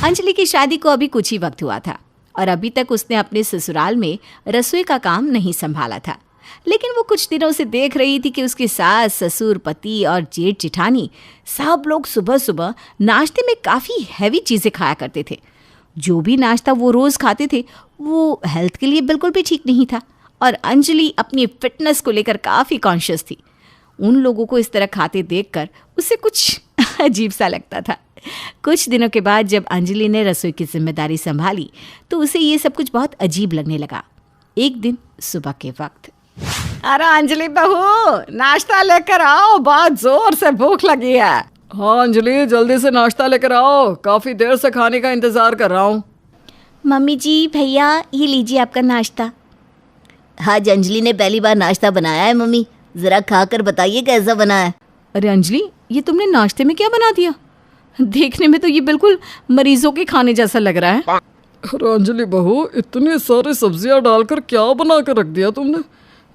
अंजलि की शादी को अभी कुछ ही वक्त हुआ था और अभी तक उसने अपने ससुराल में रसोई का काम नहीं संभाला था। लेकिन वो कुछ दिनों से देख रही थी कि उसकी सास, ससुर, पति और जेठ जिठानी सब लोग सुबह सुबह नाश्ते में काफ़ी हैवी चीज़ें खाया करते थे। जो भी नाश्ता वो रोज़ खाते थे वो हेल्थ के लिए बिल्कुल भी ठीक नहीं था और अंजलि अपनी फिटनेस को लेकर काफ़ी कॉन्शियस थी। उन लोगों को इस तरह खाते देखकर उसे कुछ अजीब सा लगता था। कुछ दिनों के बाद जब अंजलि ने रसोई की जिम्मेदारी संभाली तो उसे ये सब कुछ बहुत अजीब लगने लगा। एक दिन सुबह के वक्त, अरे अंजलि बहू, नाश्ता लेकर आओ, बहुत जोर से भूख लगी है। हाँ अंजलि, जल्दी से नाश्ता लेकर आओ, काफ़ी देर से खाने का इंतज़ार कर रहा हूँ। मम्मी जी, भैया ये लीजिए आपका नाश्ता। आज अंजलि ने पहली बार नाश्ता बनाया है मम्मी, ज़रा खाकर बताइए कैसा बना है। अरे अंजलि, ये तुमने नाश्ते में क्या बना दिया? देखने में तो ये बिल्कुल मरीजों के खाने जैसा लग रहा है। अरे अंजलि बहू, इतनी सारी सब्जियां डालकर क्या बना कर रख दिया तुमने?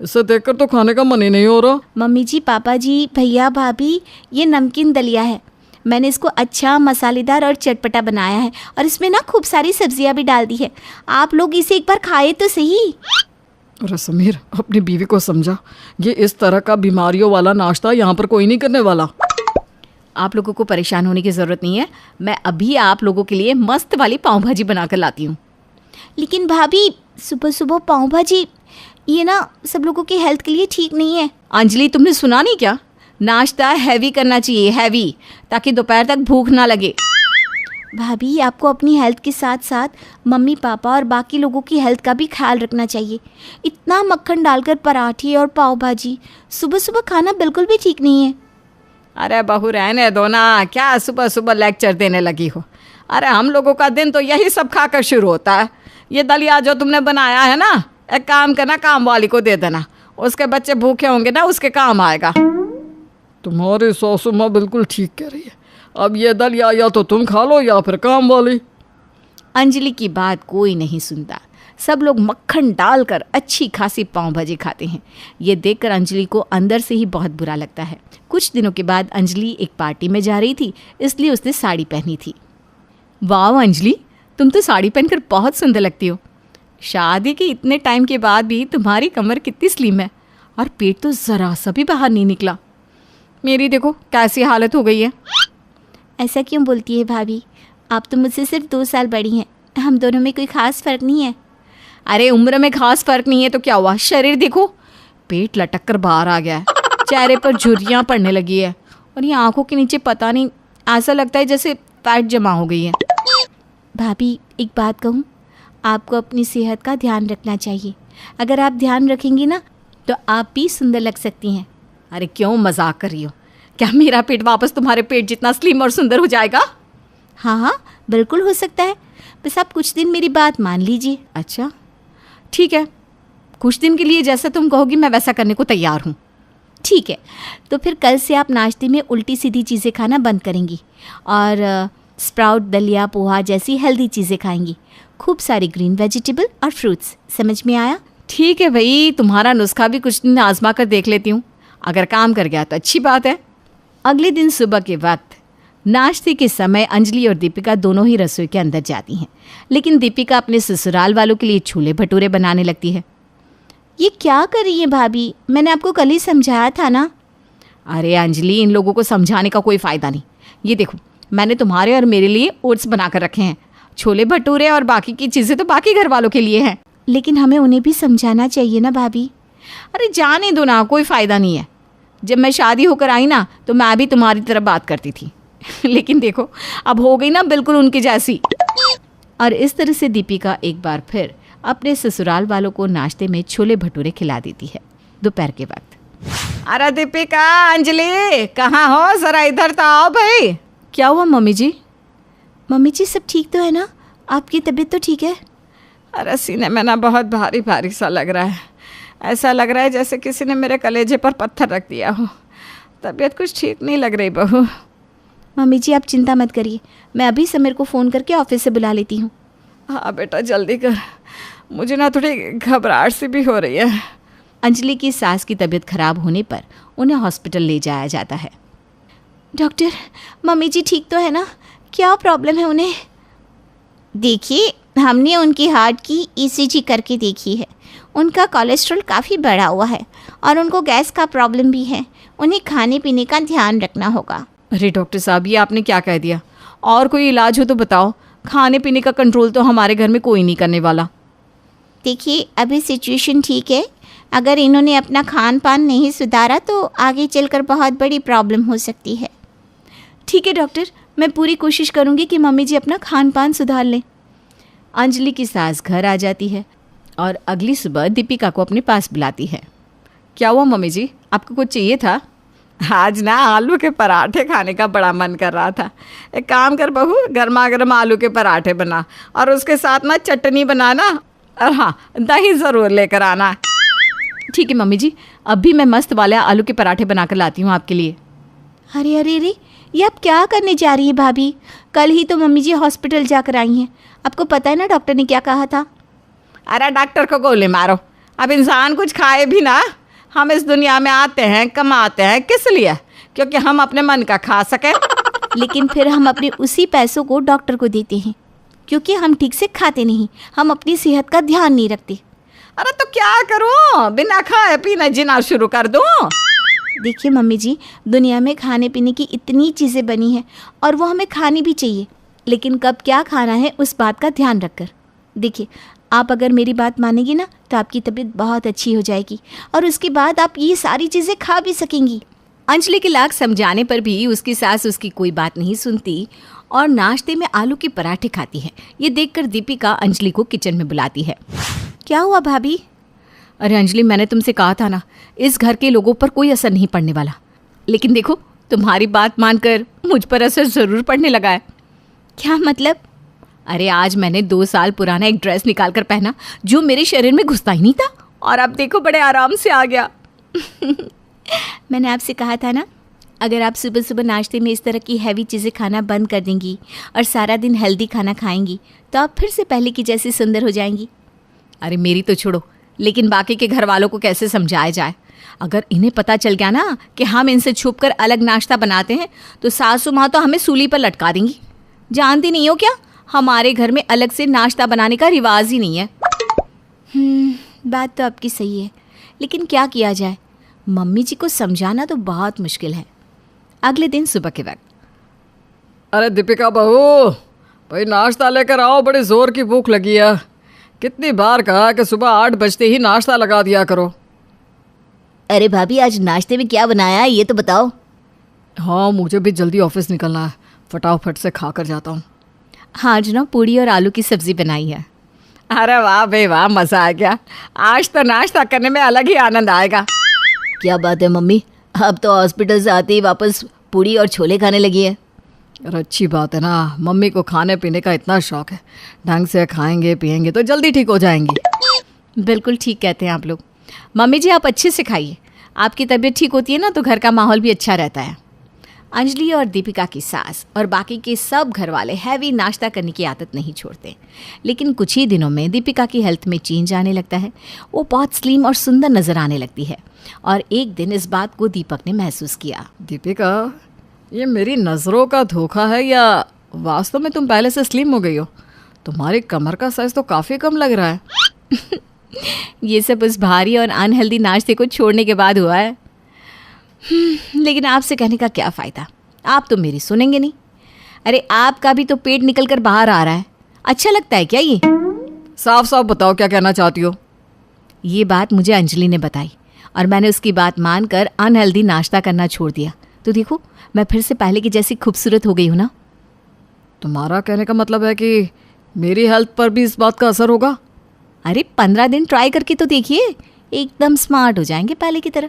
इसे देखकर तो खाने का मन ही नहीं हो रहा। मम्मी जी, पापा जी, भैया, भाभी, ये नमकीन दलिया है। मैंने इसको अच्छा मसालेदार और चटपटा बनाया है और इसमें ना खूब सारी सब्जियां भी डाल दी है। आप लोग इसे एक बार खाए तो सही। अरे समीर, अपनी बीवी को समझा, ये इस तरह का बीमारियों वाला नाश्ता यहाँ पर कोई नहीं करने वाला। आप लोगों को परेशान होने की ज़रूरत नहीं है, मैं अभी आप लोगों के लिए मस्त वाली पाव भाजी बना कर लाती हूँ। लेकिन भाभी, सुबह सुबह पाव भाजी, ये ना सब लोगों की हेल्थ के लिए ठीक नहीं है। अंजलि, तुमने सुना नहीं क्या? नाश्ता हैवी करना चाहिए, हैवी, ताकि दोपहर तक भूख ना लगे। भाभी, आपको अपनी हेल्थ के साथ साथ मम्मी पापा और बाकी लोगों की हेल्थ का भी ख्याल रखना चाहिए। इतना मक्खन डालकर पराठे और पाव भाजी सुबह सुबह खाना बिल्कुल भी ठीक नहीं है। अरे बहू रहने दो ना, क्या सुबह सुबह लेक्चर देने लगी हो। अरे हम लोगों का दिन तो यही सब खाकर शुरू होता है। ये दलिया जो तुमने बनाया है ना, एक काम करना, काम वाली को दे देना, उसके बच्चे भूखे होंगे ना, उसके काम आएगा। तुम्हारी सासू माँ बिल्कुल ठीक कह रही है। अब ये दलिया या तो तुम खा लो या फिर काम वाली। अंजलि की बात कोई नहीं सुनता। सब लोग मक्खन डालकर अच्छी खासी पाव भाजी खाते हैं। ये देखकर अंजलि को अंदर से ही बहुत बुरा लगता है। कुछ दिनों के बाद अंजलि एक पार्टी में जा रही थी, इसलिए उसने साड़ी पहनी थी। वाह अंजलि, तुम तो साड़ी पहनकर बहुत सुंदर लगती हो। शादी के इतने टाइम के बाद भी तुम्हारी कमर कितनी स्लिम है और पेट तो ज़रा सा भी बाहर नहीं निकला। मेरी देखो कैसी हालत हो गई है। ऐसा क्यों बोलती है भाभी? आप तो मुझसे सिर्फ 2 साल बड़ी हैं, हम दोनों में कोई ख़ास फ़र्क नहीं है। अरे उम्र में खास फ़र्क नहीं है तो क्या हुआ? शरीर देखो, पेट लटक कर बाहर आ गया है, चेहरे पर झुर्रियाँ पड़ने लगी है और ये आंखों के नीचे पता नहीं, ऐसा लगता है जैसे फैट जमा हो गई है। भाभी, एक बात कहूँ, आपको अपनी सेहत का ध्यान रखना चाहिए। अगर आप ध्यान रखेंगी ना तो आप भी सुंदर लग सकती हैं। अरे क्यों मजाक कर रही हो? क्या मेरा पेट वापस तुम्हारे पेट जितना स्लिम और सुंदर हो जाएगा? हाँ हाँ, बिल्कुल हो सकता है, बस आप कुछ दिन मेरी बात मान लीजिए। अच्छा ठीक है, कुछ दिन के लिए जैसा तुम कहोगी मैं वैसा करने को तैयार हूँ। ठीक है, तो फिर कल से आप नाश्ते में उल्टी सीधी चीज़ें खाना बंद करेंगी और स्प्राउट, दलिया, पोहा जैसी हेल्दी चीज़ें खाएंगी। खूब सारी ग्रीन वेजिटेबल और फ्रूट्स। समझ में आया? ठीक है भाई, तुम्हारा नुस्खा भी कुछ दिन आजमा कर देख लेती हूँ, अगर काम कर गया तो अच्छी बात है। अगले दिन सुबह के वक्त नाश्ते के समय अंजलि और दीपिका दोनों ही रसोई के अंदर जाती हैं, लेकिन दीपिका अपने ससुराल वालों के लिए छोले भटूरे बनाने लगती है। ये क्या कर रही है भाभी? मैंने आपको कल ही समझाया था ना। अरे अंजलि, इन लोगों को समझाने का कोई फ़ायदा नहीं। ये देखो, मैंने तुम्हारे और मेरे लिए ओट्स बना कर रखे हैं। छोले भटूरे और बाकी की चीज़ें तो बाकी घर वालों के लिए हैं। लेकिन हमें उन्हें भी समझाना चाहिए ना भाभी। अरे जाने दो ना, कोई फ़ायदा नहीं है। जब मैं शादी होकर आई ना तो मैं भी तुम्हारी तरह बात करती थी लेकिन देखो अब हो गई ना बिल्कुल उनकी जैसी। और इस तरह से दीपिका एक बार फिर अपने ससुराल वालों को नाश्ते में छोले भटूरे खिला देती है दोपहर के वक्त। अरे दीपिका, अंजलि कहाँ हो? ज़रा इधर तो आओ भाई। क्या हुआ मम्मी जी? मम्मी जी सब ठीक तो है ना? आपकी तबीयत तो ठीक है? अरे सीने में ना बहुत भारी भारी सा लग रहा है। ऐसा लग रहा है जैसे किसी ने मेरे कलेजे पर पत्थर रख दिया हो। तबीयत कुछ ठीक नहीं लग रही बहू। मम्मी जी आप चिंता मत करिए, मैं अभी समीर को फ़ोन करके ऑफिस से बुला लेती हूँ। हाँ बेटा जल्दी कर, मुझे ना थोड़ी घबराहट सी भी हो रही है। अंजलि की सास की तबीयत खराब होने पर उन्हें हॉस्पिटल ले जाया जाता है। डॉक्टर, मम्मी जी ठीक तो है ना? क्या प्रॉब्लम है उन्हें? देखिए, हमने उनकी हार्ट की ईसीजी करके देखी है। उनका कोलेस्ट्रॉल काफ़ी बढ़ा हुआ है और उनको गैस का प्रॉब्लम भी है। उन्हें खाने पीने का ध्यान रखना होगा। अरे डॉक्टर साहब, ये आपने क्या कह दिया? और कोई इलाज हो तो बताओ। खाने पीने का कंट्रोल तो हमारे घर में कोई नहीं करने वाला। देखिए, अभी सिचुएशन ठीक है। अगर इन्होंने अपना खान पान नहीं सुधारा तो आगे चलकर बहुत बड़ी प्रॉब्लम हो सकती है। ठीक है डॉक्टर, मैं पूरी कोशिश करूंगी कि मम्मी जी अपना खान पान सुधार लें। अंजलि की सास घर आ जाती है और अगली सुबह दीपिका को अपने पास बुलाती है। क्या हुआ मम्मी जी, आपको कुछ चाहिए था? आज ना आलू के पराठे खाने का बड़ा मन कर रहा था। एक काम कर बहू, गर्मा गर्म आलू के पराठे बना और उसके साथ ना चटनी बनाना, और हाँ, दही ज़रूर लेकर आना। ठीक है मम्मी जी, अभी मैं मस्त वाले आलू के पराठे बनाकर लाती हूँ आपके लिए। अरे अरे अरे, ये आप क्या करने जा रही है भाभी? कल ही तो मम्मी जी हॉस्पिटल जाकर आई हैं। आपको पता है ना डॉक्टर ने क्या कहा था? अरे डॉक्टर को गोली मारो, अब इंसान कुछ खाए भी ना। हम इस दुनिया में आते हैं, कमाते हैं किस लिए? क्योंकि हम अपने मन का खा सकें। लेकिन फिर हम अपने उसी पैसों को डॉक्टर को देते हैं, क्योंकि हम ठीक से खाते नहीं, हम अपनी सेहत का ध्यान नहीं रखते। अरे तो क्या करूं, बिना खाए पीने जीना शुरू कर दूं? देखिए मम्मी जी, दुनिया में खाने पीने की इतनी चीज़ें बनी हैं और वो हमें खानी भी चाहिए, लेकिन कब क्या खाना है उस बात का ध्यान रखकर। देखिए, आप अगर मेरी बात मानेगी ना तो आपकी तबीयत बहुत अच्छी हो जाएगी और उसके बाद आप ये सारी चीज़ें खा भी सकेंगी। अंजलि के लाख समझाने पर भी उसकी सास उसकी कोई बात नहीं सुनती और नाश्ते में आलू के पराठे खाती है। ये देखकर दीपिका अंजलि को किचन में बुलाती है। क्या हुआ भाभी? अरे अंजलि, मैंने तुमसे कहा था ना, इस घर के लोगों पर कोई असर नहीं पड़ने वाला, लेकिन देखो तुम्हारी बात मानकर मुझ पर असर ज़रूर पड़ने लगा है। क्या मतलब? अरे आज मैंने 2 साल पुराना एक ड्रेस निकाल कर पहना जो मेरे शरीर में घुसता ही नहीं था, और अब देखो बड़े आराम से आ गया। मैंने आपसे कहा था ना, अगर आप सुबह सुबह नाश्ते में इस तरह की हैवी चीज़ें खाना बंद कर देंगी और सारा दिन हेल्दी खाना खाएंगी तो आप फिर से पहले की जैसी सुंदर हो जाएंगी। अरे मेरी तो छोड़ो, लेकिन बाकी के घर वालों को कैसे समझाया जाए? अगर इन्हें पता चल गया ना कि हम इनसे छुपकर अलग नाश्ता बनाते हैं तो सासू माँ तो हमें सूली पर लटका देंगी। जानती नहीं हो क्या, हमारे घर में अलग से नाश्ता बनाने का रिवाज ही नहीं है। बात तो आपकी सही है, लेकिन क्या किया जाए? मम्मी जी को समझाना तो बहुत मुश्किल है। अगले दिन सुबह के वक्त, अरे दीपिका बहू, भाई नाश्ता लेकर आओ, बड़ी ज़ोर की भूख लगी है। कितनी बार कहा कि सुबह 8 बजते ही नाश्ता लगा दिया करो। अरे भाभी, आज नाश्ते में क्या बनाया है ये तो बताओ। हाँ, मुझे भी जल्दी ऑफिस निकलना है, फटाफट से खा कर जाता हूँ। हाँ आज ना पूड़ी और आलू की सब्जी बनाई है। अरे वाह भाई वाह, मज़ा आ गया। आज तो नाश्ता करने में अलग ही आनंद आएगा। क्या बात है मम्मी, अब तो हॉस्पिटल से आते ही वापस पूड़ी और छोले खाने लगी है। अरे अच्छी बात है ना, मम्मी को खाने पीने का इतना शौक है। ढंग से खाएंगे पिएंगे तो जल्दी ठीक हो जाएंगी। बिल्कुल ठीक कहते हैं आप लोग। मम्मी जी आप अच्छे से खाइए, आपकी तबीयत ठीक होती है ना तो घर का माहौल भी अच्छा रहता है। अंजलि और दीपिका की सास और बाकी के सब घर वाले हैवी नाश्ता करने की आदत नहीं छोड़ते, लेकिन कुछ ही दिनों में दीपिका की हेल्थ में चेंज आने लगता है। वो बहुत स्लिम और सुंदर नज़र आने लगती है और एक दिन इस बात को दीपक ने महसूस किया। दीपिका, ये मेरी नज़रों का धोखा है या वास्तव में तुम पहले से स्लिम हो गई हो? तुम्हारी कमर का साइज तो काफ़ी कम लग रहा है। ये सब उस भारी और अनहेल्दी नाश्ते को छोड़ने के बाद हुआ है। लेकिन आपसे कहने का क्या फ़ायदा, आप तो मेरी सुनेंगे नहीं। अरे आपका भी तो पेट निकल कर बाहर आ रहा है, अच्छा लगता है क्या ये? साफ साफ बताओ क्या कहना चाहती हो। ये बात मुझे अंजलि ने बताई और मैंने उसकी बात मानकर अनहेल्दी नाश्ता करना छोड़ दिया, तो देखो मैं फिर से पहले की जैसी खूबसूरत हो गई हूँ ना। तुम्हारा कहने का मतलब है कि मेरी हेल्थ पर भी इस बात का असर होगा? अरे 15 दिन ट्राई करके तो देखिए, एकदम स्मार्ट हो जाएंगे पहले की तरह।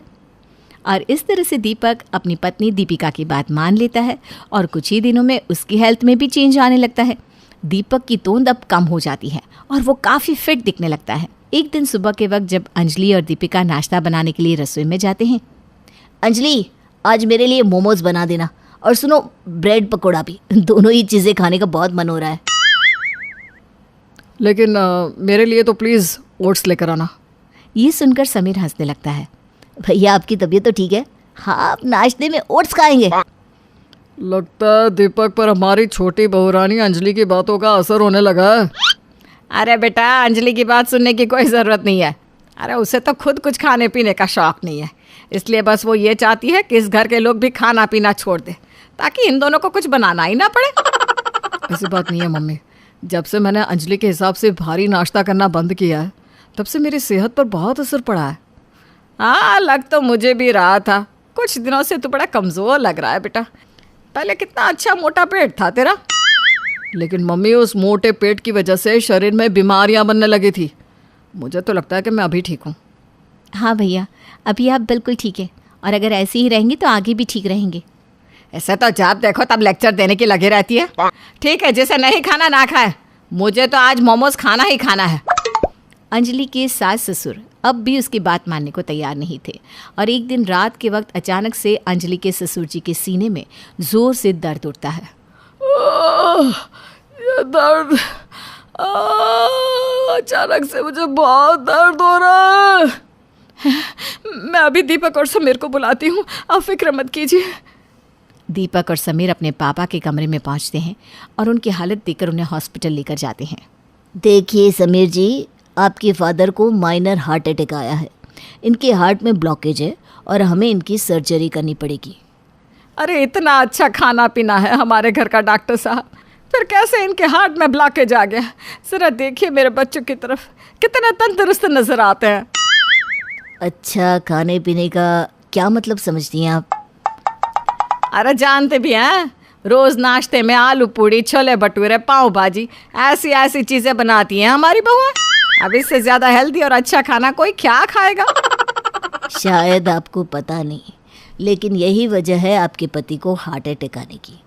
और इस तरह से दीपक अपनी पत्नी दीपिका की बात मान लेता है और कुछ ही दिनों में उसकी हेल्थ में भी चेंज आने लगता है। दीपक की तोंद अब कम हो जाती है और वो काफ़ी फिट दिखने लगता है। एक दिन सुबह के वक्त जब अंजलि और दीपिका नाश्ता बनाने के लिए रसोई में जाते हैं। अंजलि, आज मेरे लिए मोमोज बना देना, और सुनो ब्रेड पकोड़ा भी। दोनों ही चीज़ें खाने का बहुत मन हो रहा है। लेकिन मेरे लिए तो प्लीज़ ओट्स लेकर आना। ये सुनकर समीर हंसने लगता है। भैया आपकी तबीयत तो ठीक है? हाँ, आप नाश्ते में ओट्स खाएंगे? लगता है दीपक पर हमारी छोटी बहुरानी अंजलि की बातों का असर होने लगा है। अरे बेटा, अंजलि की बात सुनने की कोई ज़रूरत नहीं है। अरे उसे तो खुद कुछ खाने पीने का शौक़ नहीं है, इसलिए बस वो ये चाहती है कि इस घर के लोग भी खाना पीना छोड़ दे, ताकि इन दोनों को कुछ बनाना ही ना पड़े। ऐसी बात नहीं है मम्मी, जब से मैंने अंजलि के हिसाब से भारी नाश्ता करना बंद किया है तब से मेरी सेहत पर बहुत असर पड़ा है। हाँ, लग तो मुझे भी रहा था। कुछ दिनों से तू बड़ा कमज़ोर लग रहा है बेटा। पहले कितना अच्छा मोटा पेट था तेरा। लेकिन मम्मी, उस मोटे पेट की वजह से शरीर में बीमारियां बनने लगी थी। मुझे तो लगता है कि मैं अभी ठीक हूँ। हाँ भैया, अभी आप बिल्कुल ठीक है, और अगर ऐसे ही रहेंगे तो आगे भी ठीक रहेंगे। ऐसे तो जब देखो तब लेक्चर देने की लगी रहती है। ठीक है, जिसे नहीं खाना ना खाए, मुझे तो आज मोमोज खाना ही खाना है। अंजलि के सास ससुर अब भी उसकी बात मानने को तैयार नहीं थे, और एक दिन रात के वक्त अचानक से अंजलि के ससुर जी के सीने में जोर से दर्द उठता है। ये दर्द, अचानक से मुझे बहुत दर्द हो रहा है। मैं अभी दीपक और समीर को बुलाती हूँ, आप फिक्र मत कीजिए। दीपक और समीर अपने पापा के कमरे में पहुंचते हैं और उनकी हालत देखकर उन्हें हॉस्पिटल लेकर जाते हैं। देखिए समीर जी, आपके फादर को माइनर हार्ट अटैक आया है। इनके हार्ट में ब्लॉकेज है और हमें इनकी सर्जरी करनी पड़ेगी। अरे इतना अच्छा खाना पीना है हमारे घर का डॉक्टर साहब, फिर कैसे इनके हार्ट में ब्लॉकेज आ गया? जरा देखिए मेरे बच्चों की तरफ, कितने तंदुरुस्त नजर आते हैं। अच्छा, खाने पीने का क्या मतलब समझती हैं आप? अरे जानते भी हैं, रोज नाश्ते में आलू पूड़ी, छोले भटूरे, पाव भाजी, ऐसी ऐसी चीजें बनाती हैं हमारी बहुएं। अब इससे ज्यादा हेल्दी और अच्छा खाना कोई क्या खाएगा? शायद आपको पता नहीं, लेकिन यही वजह है आपके पति को हार्ट अटैक आने की।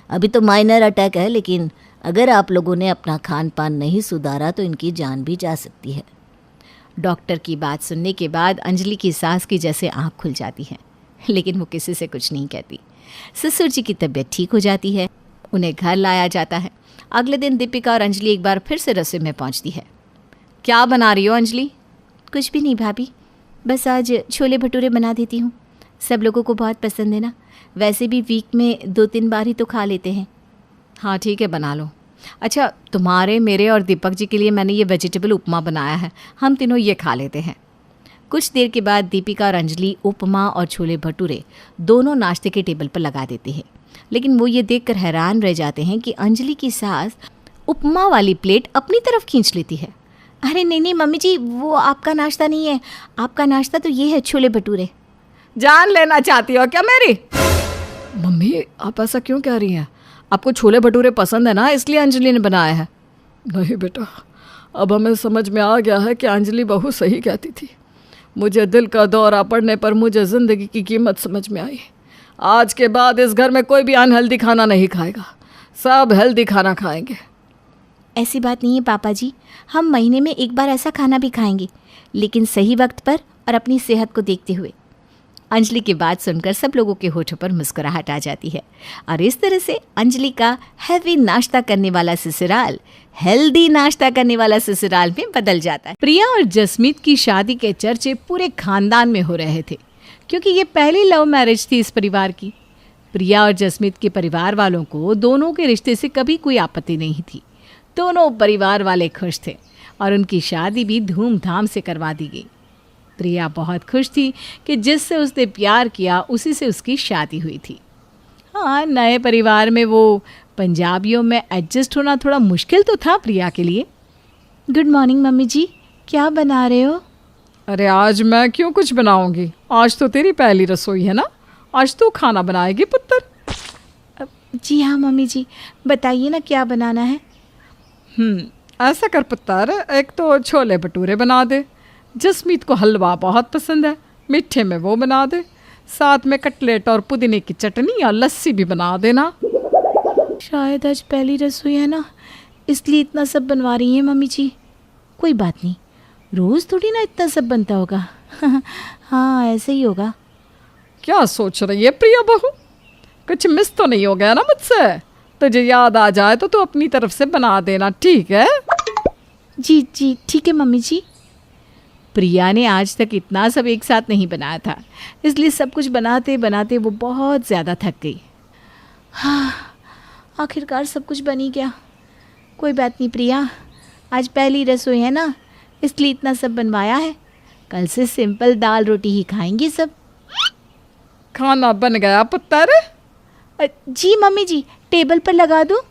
अभी तो माइनर अटैक है, लेकिन अगर आप लोगों ने अपना खान पान नहीं सुधारा तो इनकी जान भी जा सकती है। डॉक्टर की बात सुनने के बाद अंजलि की सास की जैसे आँख खुल जाती है, लेकिन वो किसी से कुछ नहीं कहती। ससुर जी की तबीयत ठीक हो जाती है, उन्हें घर लाया जाता है। अगले दिन दीपिका और अंजलि एक बार फिर से रसोई में पहुंचती है। क्या बना रही हो अंजलि? कुछ भी नहीं भाभी, बस आज छोले भटूरे बना देती हूँ। सब लोगों को बहुत पसंद है ना, वैसे भी वीक में 2-3 बार ही तो खा लेते हैं। हाँ ठीक है, बना लो। अच्छा, तुम्हारे, मेरे और दीपक जी के लिए मैंने ये वेजिटेबल उपमा बनाया है, हम तीनों ये खा लेते हैं। कुछ देर के बाद दीपिका और अंजलि उपमा और छोले भटूरे दोनों नाश्ते के टेबल पर लगा देते हैं, लेकिन वो ये देखकर हैरान रह जाते हैं कि अंजलि की सास उपमा वाली प्लेट अपनी तरफ खींच लेती है। अरे नहीं नहीं मम्मी जी, वो आपका नाश्ता नहीं है, आपका नाश्ता तो ये है छोले भटूरे। जान लेना चाहती हो क्या मेरी? मम्मी, आप ऐसा क्यों कह रही हैं? आपको छोले भटूरे पसंद है ना, इसलिए अंजलि ने बनाया है। नहीं बेटा, अब हमें समझ में आ गया है कि अंजलि बहू सही कहती थी। मुझे दिल का दौरा पड़ने पर मुझे ज़िंदगी की कीमत समझ में आई। आज के बाद इस घर में कोई भी अनहेल्दी खाना नहीं खाएगा, सब हेल्दी खाना खाएंगे। ऐसी बात नहीं है पापा जी, हम महीने में एक बार ऐसा खाना भी खाएंगे, लेकिन सही वक्त पर और अपनी सेहत को देखते हुए। अंजलि की बात सुनकर सब लोगों के होठों पर मुस्कुराहट आ जाती है, और इस तरह से अंजलि का हैवी नाश्ता करने वाला ससुराल हेल्दी नाश्ता करने वाला ससुराल में बदल जाता है। प्रिया और जसमीत की शादी के चर्चे पूरे खानदान में हो रहे थे, क्योंकि ये पहली लव मैरिज थी इस परिवार की। प्रिया और जसमीत के परिवार वालों को दोनों के रिश्ते से कभी कोई आपत्ति नहीं थी। दोनों परिवार वाले खुश थे और उनकी शादी भी धूमधाम से करवा दी गई। प्रिया बहुत खुश थी कि जिससे उसने प्यार किया उसी से उसकी शादी हुई थी। हाँ, नए परिवार में वो पंजाबियों में एडजस्ट होना थोड़ा मुश्किल तो था प्रिया के लिए। गुड मॉर्निंग मम्मी जी, क्या बना रहे हो? अरे आज मैं क्यों कुछ बनाऊंगी, आज तो तेरी पहली रसोई है ना, आज तू खाना बनाएगी पुत्र। जी हाँ मम्मी जी, बताइए ना क्या बनाना है। ऐसा कर पुत्र, एक तो छोले भटूरे बना दे, जसमीत को हलवा बहुत पसंद है, मीठे में वो बना दे, साथ में कटलेट और पुदीने की चटनी या लस्सी भी बना देना। शायद आज पहली रसोई है ना, इसलिए इतना सब बनवा रही हैं मम्मी जी। कोई बात नहीं, रोज़ थोड़ी ना इतना सब बनता होगा। हाँ ऐसे ही होगा। क्या सोच रही है प्रिया बहू, कुछ मिस तो नहीं हो गया ना मुझसे? तुझे याद आ जाए तो तू अपनी तरफ से बना देना, ठीक है? जी जी ठीक है मम्मी जी। प्रिया ने आज तक इतना सब एक साथ नहीं बनाया था, इसलिए सब कुछ बनाते बनाते वो बहुत ज़्यादा थक गई। हाँ, आखिरकार सब कुछ बन ही गया। कोई बात नहीं प्रिया, आज पहली रसोई है ना, इसलिए इतना सब बनवाया है। कल से सिंपल दाल रोटी ही खाएंगे सब। खाना बन गया पुत्र? जी मम्मी जी, टेबल पर लगा दूँ?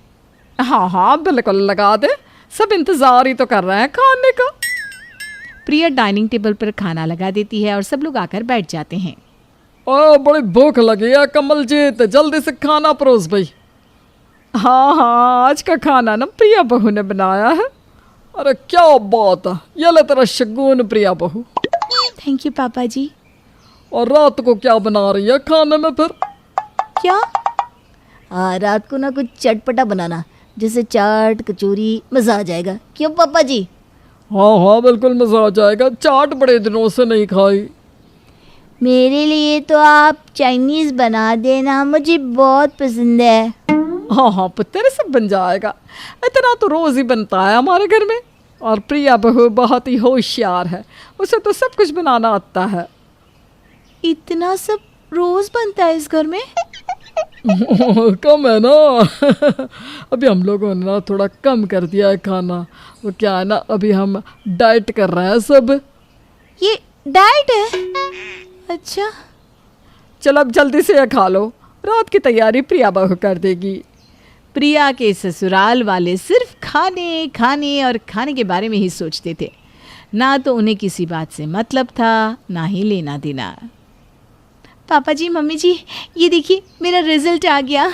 हाँ हाँ बिल्कुल लगा दे, सब इंतज़ार ही तो कर रहे हैं खाने का। प्रिया डाइनिंग टेबल पर खाना लगा देती है और सब लोग आकर बैठ जाते हैं। ओ बड़ी भूख लगी है कमलजीत, जल्दी से खाना परोस भाई। हाँ हाँ, आज का खाना ना प्रिया बहू ने बनाया है। अरे क्या बात है, ये ले तेरा शगुन प्रिया बहू। थैंक यू पापा जी। और रात को क्या बना रही है खाने में फिर? क्या? रात को ना कुछ चटपटा बनाना, जैसे चाट कचौरी, मज़ा आ जाएगा। क्यों पापा जी? हाँ हाँ बिल्कुल मज़ा आ जाएगा, चाट बड़े दिनों से नहीं खाई। मेरे लिए तो आप चाइनीज़ बना देना, मुझे बहुत पसंद है। हाँ हाँ पुत्र सब बन जाएगा, इतना तो रोज़ ही बनता है हमारे घर में। और प्रिया बहू बहुत ही होशियार है, उसे तो सब कुछ बनाना आता है। इतना सब रोज़ बनता है इस घर में? कम है ना। अभी हम लोगों ने ना थोड़ा कम कर दिया है खाना। वो क्या है ना, अभी हम डाइट कर रहे हैं सब। ये डाइट है? अच्छा। चलो अब जल्दी से ये खा लो, रात की तैयारी प्रिया बहू कर देगी। प्रिया के ससुराल वाले सिर्फ खाने खाने और खाने के बारे में ही सोचते थे। ना तो उन्हें किसी बात से मतलब था, ना ही लेना देना। पापा जी मम्मी जी, ये देखिए मेरा रिजल्ट आ गया।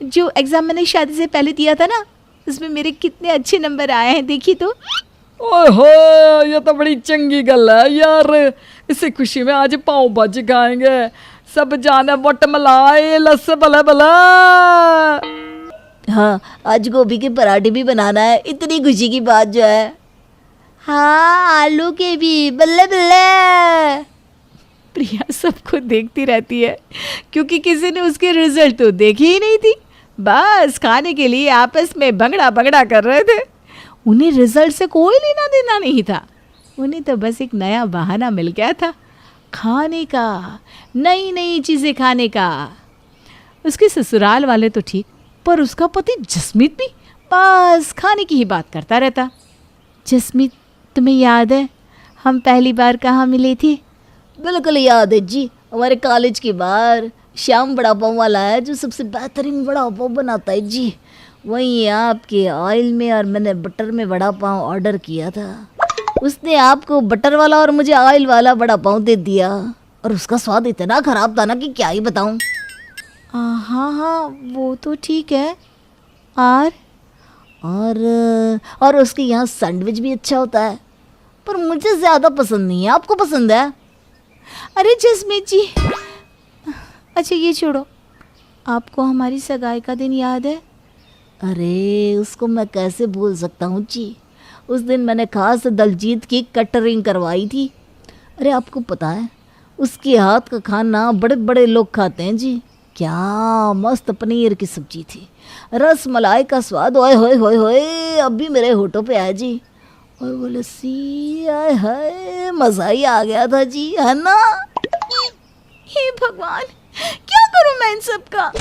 जो एग्ज़ाम मैंने शादी से पहले दिया था ना, उसमें मेरे कितने अच्छे नंबर आए हैं, देखिए तो। ओहो, ये तो बड़ी चंगी गल है यार। इसी खुशी में आज पाव भाजी खाएंगे, सब जाने वट मलाई लस भला भला। हाँ, आज गोभी के पराठे भी बनाना है, इतनी खुशी की बात जो है। हाँ, आलू के भी, बल्ले बल्ले। प्रिया सबको देखती रहती है, क्योंकि किसी ने उसके रिजल्ट तो देखी ही नहीं थी। बस खाने के लिए आपस में भंगड़ा भंगड़ा कर रहे थे। उन्हें रिजल्ट से कोई लेना देना नहीं था। उन्हें तो बस एक नया बहाना मिल गया था खाने का, नई नई चीज़ें खाने का। उसके ससुराल वाले तो ठीक, पर उसका पति जसमीत भी बस खाने की ही बात करता रहता। जसमीत, तुम्हें याद है हम पहली बार कहाँ मिले थे? बिल्कुल याद है जी, हमारे कॉलेज के बाहर श्याम वड़ा पाव वाला है जो सबसे बेहतरीन वड़ा पाव बनाता है जी। वहीं आपके ऑयल में और मैंने बटर में वड़ा पाव ऑर्डर किया था। उसने आपको बटर वाला और मुझे ऑयल वाला वड़ा पाव दे दिया, और उसका स्वाद इतना ख़राब था ना कि क्या ही बताऊं। हाँ हाँ, वो तो ठीक है। और उसके यहाँ सैंडविच भी अच्छा होता है, पर मुझे ज़्यादा पसंद नहीं है। आपको पसंद है? अरे जसमीत जी, अच्छा ये छोड़ो, आपको हमारी सगाई का दिन याद है? अरे उसको मैं कैसे भूल सकता हूँ जी। उस दिन मैंने खास दलजीत की कैटरिंग करवाई थी। अरे आपको पता है, उसके हाथ का खाना बड़े बड़े लोग खाते हैं जी। क्या मस्त पनीर की सब्जी थी, रस मलाई का स्वाद, ओए होए होए होए, अब भी मेरे होठों पे है जी। और वो लस्सी, आय हाय, मज़ा ही आ गया था जी, है ना? हे भगवान, क्या करूं मैं इन सब का?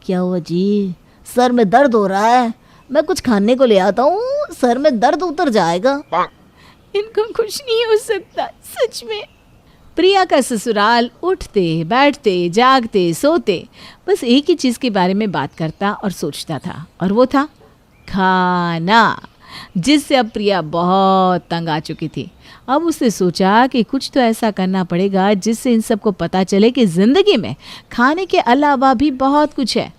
क्या हुआ जी? सर में दर्द हो रहा है? मैं कुछ खाने को ले आता हूँ, सर में दर्द उतर जाएगा। इनको कुछ नहीं हो सकता, सच में। प्रिया का ससुराल उठते बैठते जागते सोते बस एक ही चीज़ के बारे में बात करता और सोचता था, और वो था खाना, जिससे अब प्रिया बहुत तंग आ चुकी थी। अब उसने सोचा कि कुछ तो ऐसा करना पड़ेगा जिससे इन सबको पता चले कि ज़िंदगी में खाने के अलावा भी बहुत कुछ है।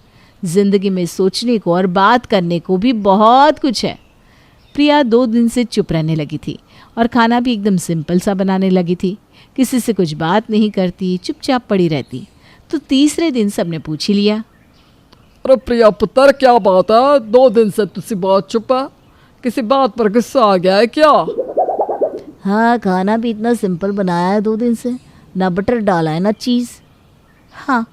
ज़िंदगी में सोचने को और बात करने को भी बहुत कुछ है। प्रिया 2 दिन से चुप रहने लगी थी और खाना भी एकदम सिंपल सा बनाने लगी थी। किसी से कुछ बात नहीं करती, चुपचाप पड़ी रहती। तो तीसरे दिन सबने पूछ ही लिया, अरे प्रिया पुत्र क्या बात है, 2 दिन से तुसी बहुत चुप है, किसी बात पर गुस्सा आ गया है क्या? हाँ, खाना भी इतना सिंपल बनाया है 2 दिन से, ना बटर डाला है ना चीज़। हाँ,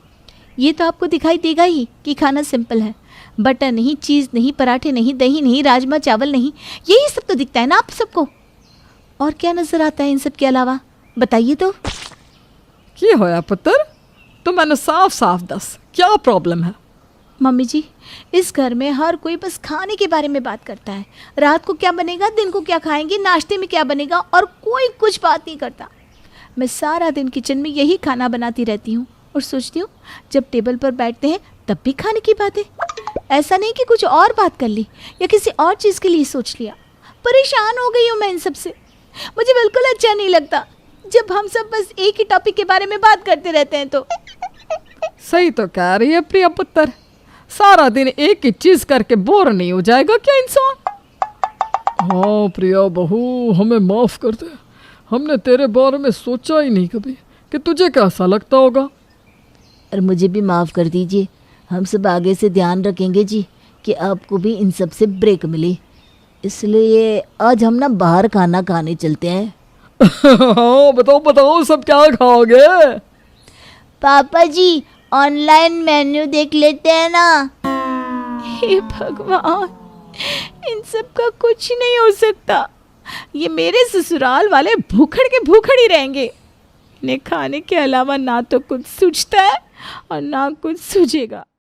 ये तो आपको दिखाई देगा ही कि खाना सिंपल है। बटर नहीं, चीज़ नहीं, पराठे नहीं, दही नहीं, राजमा चावल नहीं, यही सब तो दिखता है ना आप सबको। और क्या नज़र आता है इन सब के अलावा, बताइए तो। की होया पुत्र, तो मैंने साफ साफ दस, क्या प्रॉब्लम है? मम्मी जी, इस घर में हर कोई बस खाने के बारे में बात करता है। रात को क्या बनेगा, दिन को क्या खाएंगे, नाश्ते में क्या बनेगा, और कोई कुछ बात नहीं करता। मैं सारा दिन किचन में यही खाना बनाती रहती हूँ और सोचती हूँ जब टेबल पर बैठते हैं तब भी खाने की बातें। ऐसा नहीं कि कुछ और बात कर ली या किसी और चीज़ के लिए सोच लिया। परेशान हो गई हूँ मैं इन सब से। मुझे बिल्कुल अच्छा नहीं लगता जब हम सब बस एक ही टॉपिक के बारे में बात करते रहते हैं। तो सही तो कह रही है प्रिया पुत्र, सारा दिन एक ही चीज करके बोर नहीं हो जाएगा क्या इंसान? हाँ प्रिया बहू, हमें माफ कर दे, हमने तेरे बारे में सोचा ही नहीं कभी कि तुझे कैसा लगता होगा। और मुझे भी माफ़ कर दीजिए, हम सब आगे से ध्यान रखेंगे जी कि आपको भी इन सब से ब्रेक मिले। इसलिए आज हम ना बाहर खाना खाने चलते हैं। हाँ बताओ बताओ, सब क्या खाओगे? पापा जी, ऑनलाइन मेन्यू देख लेते हैं ना। हे भगवान, इन सब का कुछ नहीं हो सकता। ये मेरे ससुराल वाले भूखड़ के भूखड़ ही रहेंगे। इन्हें खाने के अलावा ना तो कुछ सूझता है और ना कुछ सूझेगा।